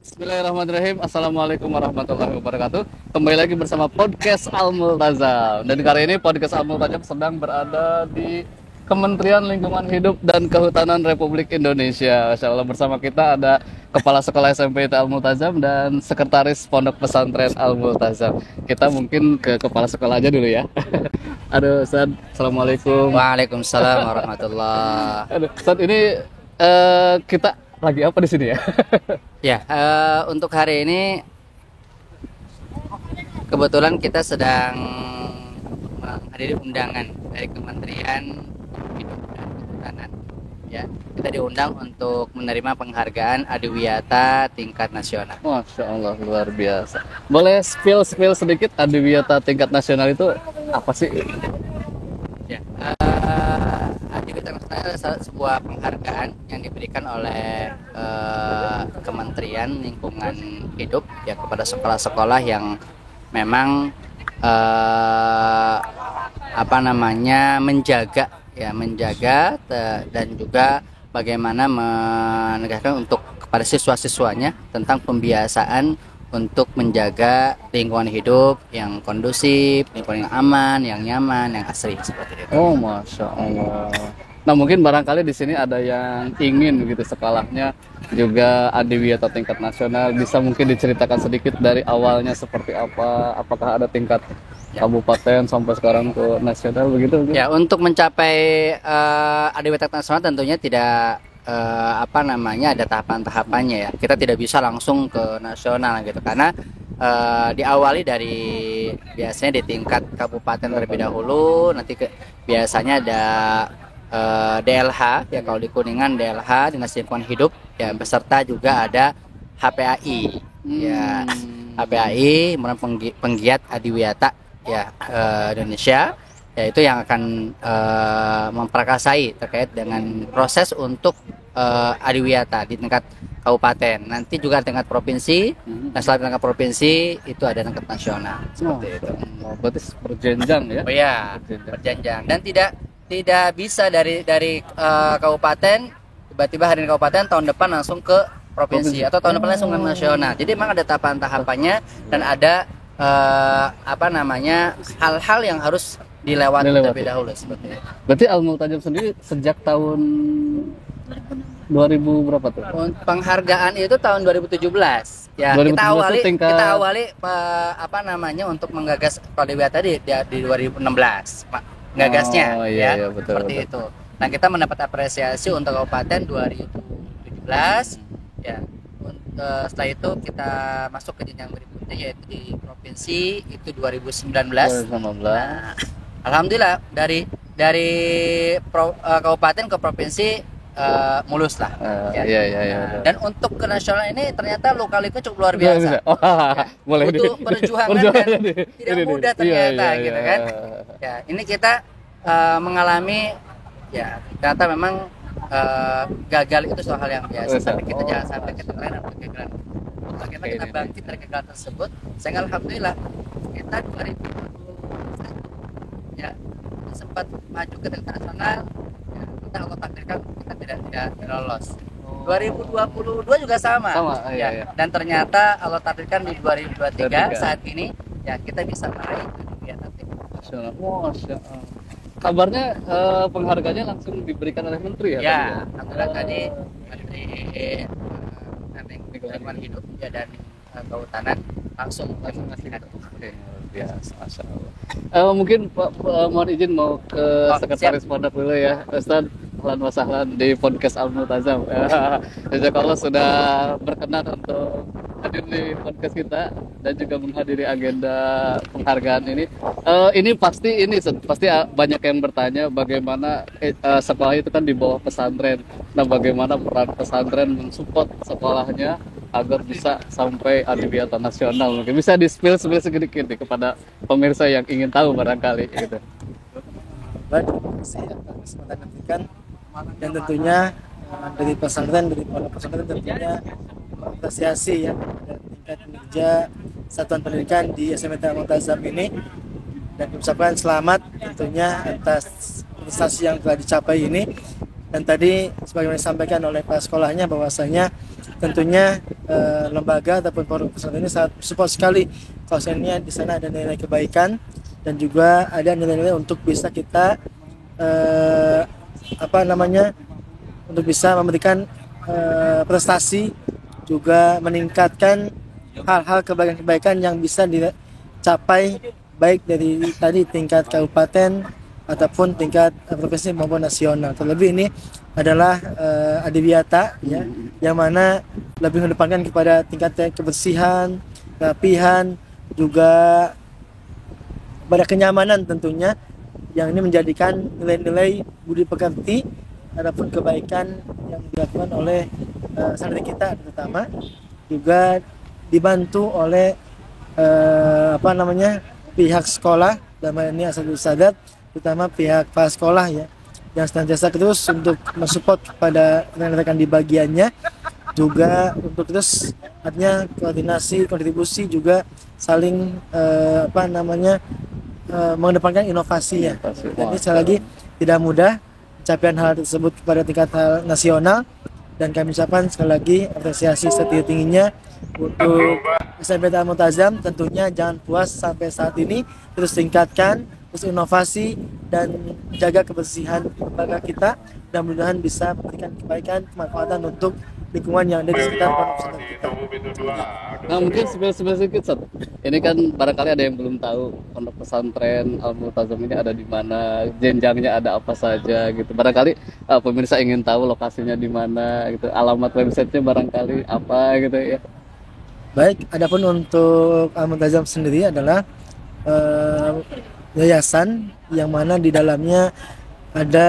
Bismillahirrahmanirrahim. Assalamualaikum warahmatullahi wabarakatuh. Kembali lagi bersama podcast Al Multazam. Dan kali ini podcast Al Multazam sedang berada di Kementerian Lingkungan Hidup dan Kehutanan Republik Indonesia. Masya Allah, bersama kita ada Kepala Sekolah SMP Al Multazam dan Sekretaris Pondok Pesantren Al Multazam. Kita mungkin ke Kepala Sekolah aja dulu ya. Aduh, Ustaz. Assalamualaikum. Waalaikumsalam warahmatullah. Aduh, Ustaz, ini kita lagi apa di sini ya? Ya, untuk hari ini kebetulan kita sedang menghadiri undangan dari Kementerian Hidup dan Kehutanan. Ya, kita diundang untuk menerima penghargaan Adiwiyata tingkat nasional. Masya Allah, luar biasa. Boleh spill sedikit Adiwiyata tingkat nasional itu apa sih? Ya, Adiwiyata nasional adalah sebuah penghargaan yang diberikan oleh Kementerian Lingkungan Hidup ya kepada sekolah-sekolah yang memang menjaga dan juga bagaimana menegakkan untuk kepada siswa-siswanya tentang pembiasaan untuk menjaga lingkungan hidup yang kondusif, lingkungan yang aman, yang nyaman, yang asri seperti itu. Oh, Masya Allah. Nah, mungkin barangkali di sini ada yang ingin begitu sekolahnya juga Adiwiyata tingkat nasional. Bisa mungkin diceritakan sedikit dari awalnya seperti apa? Apakah ada tingkat kabupaten sampai sekarang ke nasional begitu? Ya, untuk mencapai Adiwiyata nasional tentunya tidak ada tahapan-tahapannya ya. Kita tidak bisa langsung ke nasional gitu karena diawali dari biasanya di tingkat kabupaten terlebih dahulu, nanti biasanya ada DLH ya, kalau di Kuningan DLH Dinas Lingkungan Hidup ya, beserta juga ada HPAI ya, HPAI merupakan penggiat Adiwiyata ya Indonesia ya, itu yang akan memperakasai terkait dengan proses untuk Adiwiyata di tingkat kabupaten, nanti juga tingkat provinsi, dan setelah tingkat provinsi itu ada tingkat nasional seperti itu. Berarti berjenjang ya? Oh ya, berjenjang, dan tidak bisa dari kabupaten tiba-tiba hari ini kabupaten, tahun depan langsung ke provinsi atau tahun depan langsung ke nasional. Jadi memang ada tahapan-tahapannya dan ada hal-hal yang harus dilewati terlebih dahulu seperti itu. Berarti Al Multazam sendiri sejak tahun 2000 berapa tuh? Penghargaan itu tahun 2017. Ya, 2017 kita awali untuk menggagas Adiwiyata di 2016. Gagasnya iya, betul, seperti betul. itu. Nah, kita mendapat apresiasi untuk kabupaten 2017 ya. Setelah itu kita masuk ke jenjang berikutnya yaitu di provinsi itu 2019. Nah, alhamdulillah dari kabupaten ke provinsi mulus lah. Iya. Dan untuk ke nasional ini ternyata lokalnya cukup luar biasa. Boleh butuh perjuangan dan tidak mudah ternyata gitu kan. Ya, ini kita mengalami ya, ternyata memang gagal itu suatu hal yang biasa. Tapi kita jangan sampai keteteran atau kegagalan. Bagaimana kita bangkit dari kegagalan tersebut? Sehingga alhamdulillah kita 2021 ya sempat maju ke tingkat nasional. Ya, kita Allah takdirkan kita tidak lolos. 2022 juga sama. Iya. Dan ternyata Allah takdirkan di 2023 saat ini ya kita bisa meraih Adiwiyata tingkat. Masya Allah. Kabarnya penghargaannya langsung diberikan oleh menteri ya? Ya, alhamdulillah tadi Menteri Lingkungan Hidup ya dan Kehutanan langsung ngasih biasa, Masya Allah. Mungkin Pak mohon izin mau ke sekretaris pondok dulu ya, Ustaz. Ahlan wa sahlan di podcast Al Multazam. Jazakallah sudah berkenan untuk hadir di podcast kita dan juga menghadiri agenda penghargaan ini. Ini pasti banyak yang bertanya bagaimana sekolah itu kan di bawah pesantren. Nah, bagaimana peran pesantren mensupport sekolahnya agar bisa sampai Adiwiyata nasional? Mungkin bisa di-spill sedikit nih kepada pemirsa yang ingin tahu barangkali gitu. Baik, terima kasih atas kesempatan yang diberikan, dan tentunya dari pondok pesantren tentunya mengapresiasi ya pada tingkat kinerja satuan pendidikan di SMP Al Multazam ini, dan mengucapkan selamat tentunya atas prestasi yang telah dicapai ini. Dan tadi sebagaimana disampaikan oleh Pak Sekolahnya bahwasanya tentunya lembaga ataupun pondok pesantren ini sangat support sekali. Kalau seandainya di sana ada nilai kebaikan dan juga ada nilai-nilai untuk bisa kita untuk bisa memberikan prestasi, juga meningkatkan hal-hal kebaikan-kebaikan yang bisa dicapai baik dari tadi tingkat kabupaten ataupun tingkat provinsi maupun nasional. Terlebih ini adalah adiwiyata ya, yang mana lebih mengedepankan kepada tingkat kebersihan, kerapihan, juga pada kenyamanan tentunya, yang ini menjadikan nilai-nilai budi pekerti ataupun kebaikan yang dilakukan oleh santri kita, terutama juga dibantu oleh pihak sekolah, dalam hal ini Asatidz Sadat, terutama pihak kepala sekolah ya, yang senantiasa terus untuk mensupport kepada rekan-rekan di bagiannya, juga untuk terus artinya koordinasi, kontribusi, juga saling mengedepankan inovasi ya. Jadi sekali lagi tidak mudah capaian hal tersebut kepada tingkat hal nasional, dan kami ucapkan sekali lagi apresiasi setinggi-tingginya untuk SMP Al-Multazam. Tentunya jangan puas sampai saat ini, terus tingkatkan, terus inovasi, dan jaga kebersihan lembaga kita, dan mudah-mudahan bisa memberikan kebaikan, kemanfaatan untuk lingkungan yang ada di sekitar pondok pesantren kita. Nah, mungkin spill sedikit, Sat. Ini kan barangkali ada yang belum tahu pondok pesantren Al-Multazam ini ada di mana, jenjangnya ada apa saja gitu. Barangkali pemirsa ingin tahu lokasinya di mana gitu, alamat websitenya barangkali apa gitu ya. Baik, adapun untuk Al-Multazam sendiri adalah yayasan yang mana di dalamnya ada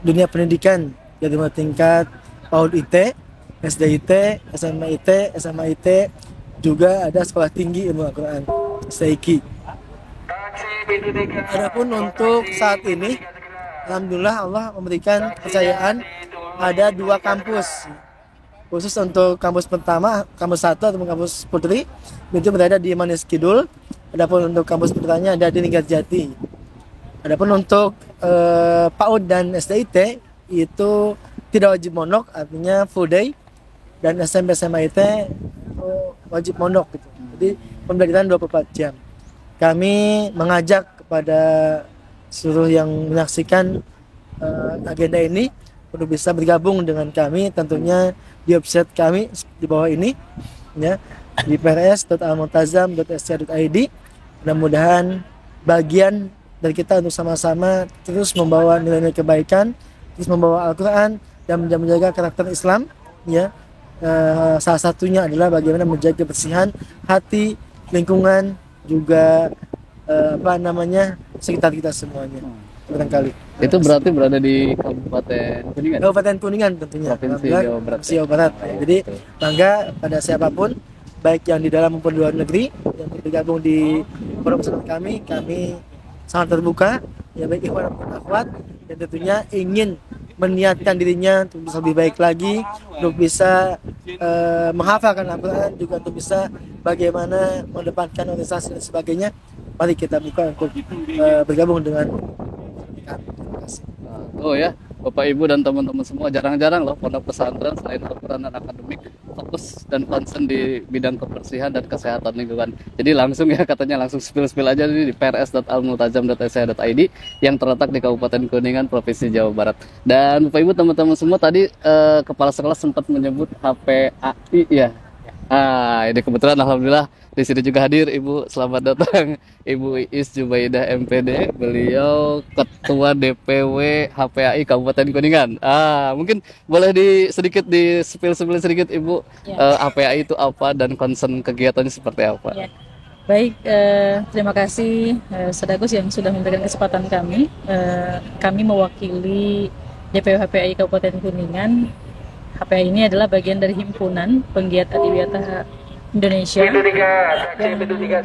dunia pendidikan, jadi tingkat PAUD IT, SD IT, SMA IT, SMA IT, juga ada sekolah tinggi ilmu Al-Quran, STIQ. Adapun untuk saat ini, alhamdulillah Allah memberikan kepercayaan ada 2 kampus. Khusus untuk kampus pertama, kampus 1 atau kampus Putri, itu berada di Manis Kidul. Adapun untuk kampus pertama ada di Linggarjati. Adapun untuk PAUD dan SDIT itu tidak wajib mondok, artinya full day, dan SMP SMA IT wajib mondok gitu. Jadi pembelajaran 24 jam. Kami mengajak kepada seluruh yang menyaksikan agenda ini untuk bisa bergabung dengan kami, tentunya di website kami di bawah ini ya, di prs.almultazam.sc.id. Mudah-mudahan bagian dari kita untuk sama-sama terus membawa nilai-nilai kebaikan, terus membawa Al-Quran, dan menjaga karakter Islam ya. Salah satunya adalah bagaimana menjaga kebersihan hati, lingkungan, juga sekitar kita semuanya. Barangkali itu berarti berada di Kabupaten Kuningan. Kabupaten Kuningan tentunya, Provinsi Jawa Barat. Jawa Barat. Jadi bangga pada siapapun, baik yang di dalam maupun luar negeri yang bergabung di pondok pesantren kami sangat terbuka ya, baik ikhwan maupun akhwat, dan tentunya ingin meniatkan dirinya untuk bisa lebih baik lagi, untuk bisa menghafalkan Al-Quran, juga untuk bisa bagaimana mendepankan organisasi dan sebagainya. Mari kita buka untuk bergabung dengan kami. Terima kasih. Oh ya, Bapak Ibu dan teman-teman semua, jarang-jarang loh pondok pesantren selain Al-Quran dan akademik fokus dan concern di bidang kebersihan dan kesehatan lingkungan. Jadi langsung ya, katanya langsung spill aja di prs.almultazam.sc.id yang terletak di Kabupaten Kuningan, Provinsi Jawa Barat. Dan Bapak Ibu teman-teman semua, tadi kepala sekolah sempat menyebut HPAI ya. Ini kebetulan alhamdulillah di sini juga hadir Ibu. Selamat datang Ibu Iis Jubaidah MPD. Beliau Ketua DPW HPAI Kabupaten Kuningan. Mungkin boleh sedikit di spill sedikit Ibu, ya. HPAI itu apa dan concern kegiatannya seperti apa? Ya. Baik, terima kasih Sedagus yang sudah memberikan kesempatan kami. Kami mewakili DPW HPAI Kabupaten Kuningan. HPAI ini adalah bagian dari himpunan penggiat adiwiyata Indonesia yang tentunya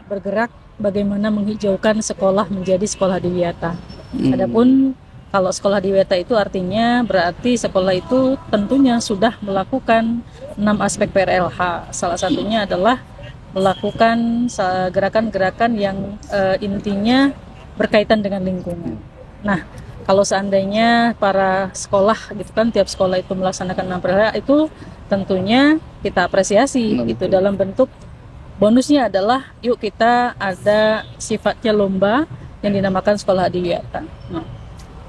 bergerak bagaimana menghijaukan sekolah menjadi sekolah adiwiyata. Adapun kalau sekolah adiwiyata itu artinya berarti sekolah itu tentunya sudah melakukan 6 aspek PRLH. Salah satunya adalah melakukan gerakan-gerakan yang intinya berkaitan dengan lingkungan. Nah, kalau seandainya para sekolah gitu kan, tiap sekolah itu melaksanakan 6 PRLH itu tentunya kita apresiasi itu dalam bentuk bonusnya adalah yuk kita ada sifatnya lomba yang dinamakan sekolah adiwiyata. Nah,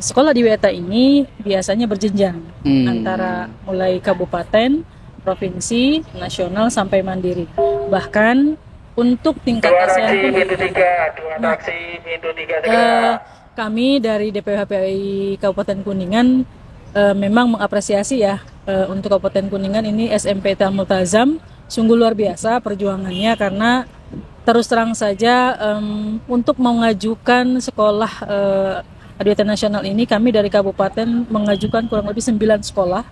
sekolah adiwiyata ini biasanya berjenjang antara mulai kabupaten, provinsi, nasional sampai mandiri. Bahkan untuk tingkat ASEAN pun kami dari DPW HPAI Kabupaten Kuningan memang mengapresiasi ya untuk Kabupaten Kuningan ini SMP Al Multazam sungguh luar biasa perjuangannya, karena terus terang saja untuk mengajukan sekolah adiwiyata nasional ini kami dari kabupaten mengajukan kurang lebih 9 sekolah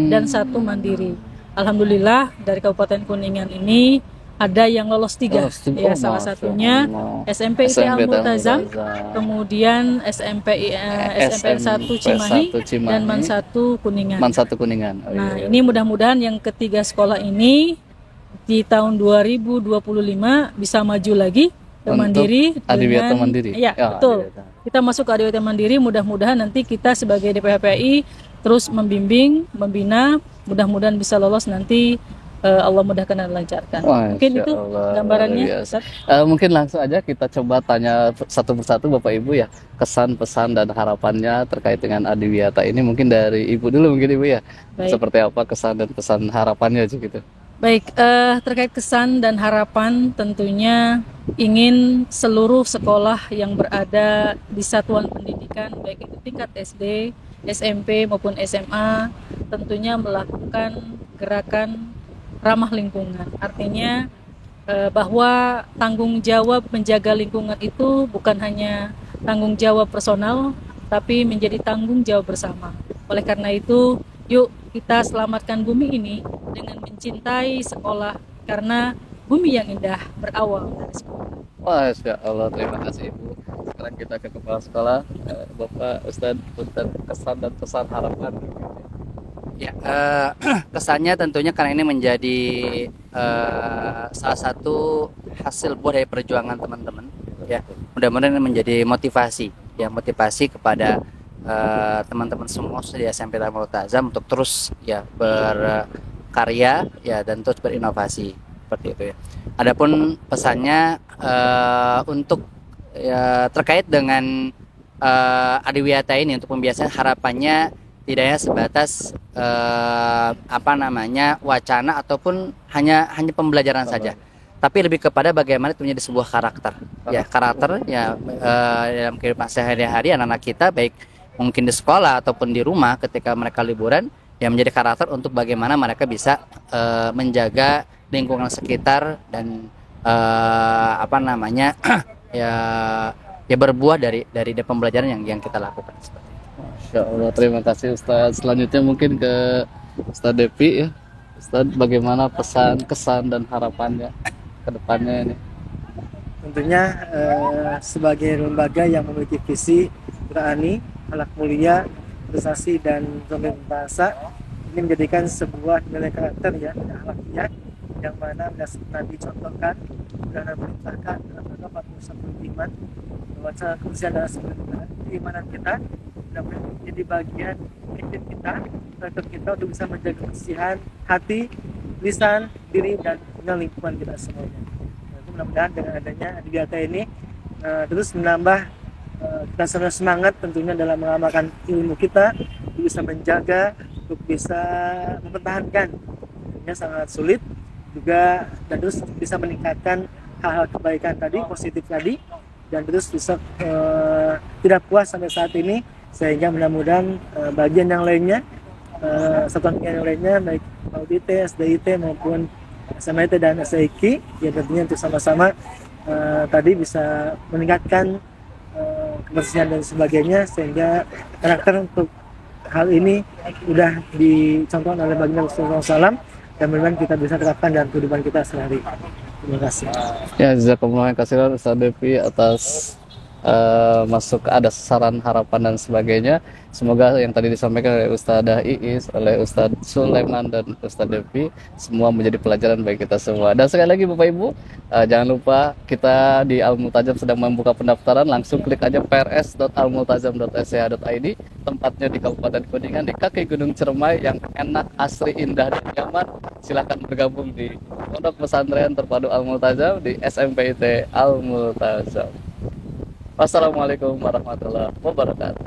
dan 1 mandiri. Alhamdulillah dari Kabupaten Kuningan ini ada yang lolos 3 ya, salah satunya SMP Al Multazam, kemudian SMP 1 Cimahi dan Man 1 Kuningan. Nah, ini mudah-mudahan yang ketiga sekolah ini di tahun 2025 bisa maju lagi ke mandiri adiwiyata mandiri. Ya, betul. Kita masuk ke adiwiyata mandiri, mudah-mudahan nanti kita sebagai DPW HPAI terus membimbing, membina, mudah-mudahan bisa lolos nanti. Allah mudahkan dan lancarkan. Mungkin itu gambarannya. Mungkin langsung aja kita coba tanya satu persatu Bapak Ibu ya, kesan, pesan dan harapannya terkait dengan adiwiyata ini. Mungkin dari Ibu dulu mungkin Ibu ya. Baik. Seperti apa kesan dan pesan harapannya gitu. Baik, terkait kesan dan harapan tentunya ingin seluruh sekolah yang berada di satuan pendidikan baik itu tingkat SD, SMP maupun SMA tentunya melakukan gerakan ramah lingkungan. Artinya bahwa tanggung jawab menjaga lingkungan itu bukan hanya tanggung jawab personal, tapi menjadi tanggung jawab bersama. Oleh karena itu, yuk kita selamatkan bumi ini dengan mencintai sekolah, karena bumi yang indah berawal dari sekolah. Masya Allah, terima kasih Ibu. Sekarang kita ke kepala sekolah, Bapak Ustadz, kesan dan pesan harapan. Ya, kesannya tentunya karena ini menjadi salah satu hasil buah dari perjuangan teman-teman. Ya, mudah-mudahan ini menjadi motivasi kepada teman-teman semua di SMP Al Multazam untuk terus ya berkarya ya dan terus berinovasi seperti itu ya. Adapun pesannya untuk ya terkait dengan adiwiyata ini untuk pembiasaan, harapannya tidak hanya sebatas wacana ataupun hanya pembelajaran saja, tapi lebih kepada bagaimana itu menjadi sebuah karakter ya dalam kehidupan sehari-hari anak-anak kita, baik mungkin di sekolah ataupun di rumah ketika mereka liburan, yang menjadi karakter untuk bagaimana mereka bisa menjaga lingkungan sekitar dan berbuah dari pembelajaran yang kita lakukan. Masya Allah, terima kasih Ustadz. Selanjutnya mungkin ke Ustadz Depi ya. Ustadz, bagaimana pesan, kesan dan harapannya ke depannya ini? Tentunya sebagai lembaga yang memiliki visi berani, akhlak mulia, prestasi dan bahasa, ini menjadikan sebuah nilai karakter ya, akhlakiyah yang mana Nabi contohkan dan memerintahkan dalam rangka 41 iman bahwa kebersihan adalah sebuah keimanan kita, dan menjadi bagian aktif kita untuk bisa menjaga kebersihan hati, lisan, diri dan lingkungan kita semuanya. Mudah-mudahan dengan adanya adiwiyata ini terus menambah kita semangat tentunya dalam mengamalkan ilmu kita, bisa menjaga, untuk bisa mempertahankan, tentunya sangat sulit juga, dan terus bisa meningkatkan hal-hal kebaikan tadi, positif tadi, dan terus bisa tidak puas sampai saat ini, sehingga mudah-mudahan bagian yang lainnya, satuan yang lainnya baik AUDIT, SDIT maupun SMIT dan SIK ya tentunya untuk sama-sama tadi bisa meningkatkan kebersihan dan sebagainya, sehingga karakter untuk hal ini sudah dicontohkan oleh baginda Rasulullah SAW, dan mudah-mudahan kita bisa terapkan dalam kehidupan kita sehari. Terima kasih. Ya, jazakumullah khairan Ustaz Devi atas masuk ada saran harapan dan sebagainya. Semoga yang tadi disampaikan oleh Ustadzah Iis, oleh Ustadz Sulaiman dan Ustadz Devi semua menjadi pelajaran bagi kita semua. Dan sekali lagi Bapak Ibu, jangan lupa kita di Al-Multazam sedang membuka pendaftaran. Langsung klik aja prs.almultazam.sch.id. Tempatnya di Kabupaten Kuningan, di kaki Gunung Ciremai yang enak, asri, indah, dan nyaman. Silahkan bergabung di Pondok Pesantren Terpadu Al-Multazam di SMPIT Al-Multazam. Wassalamualaikum warahmatullahi wabarakatuh.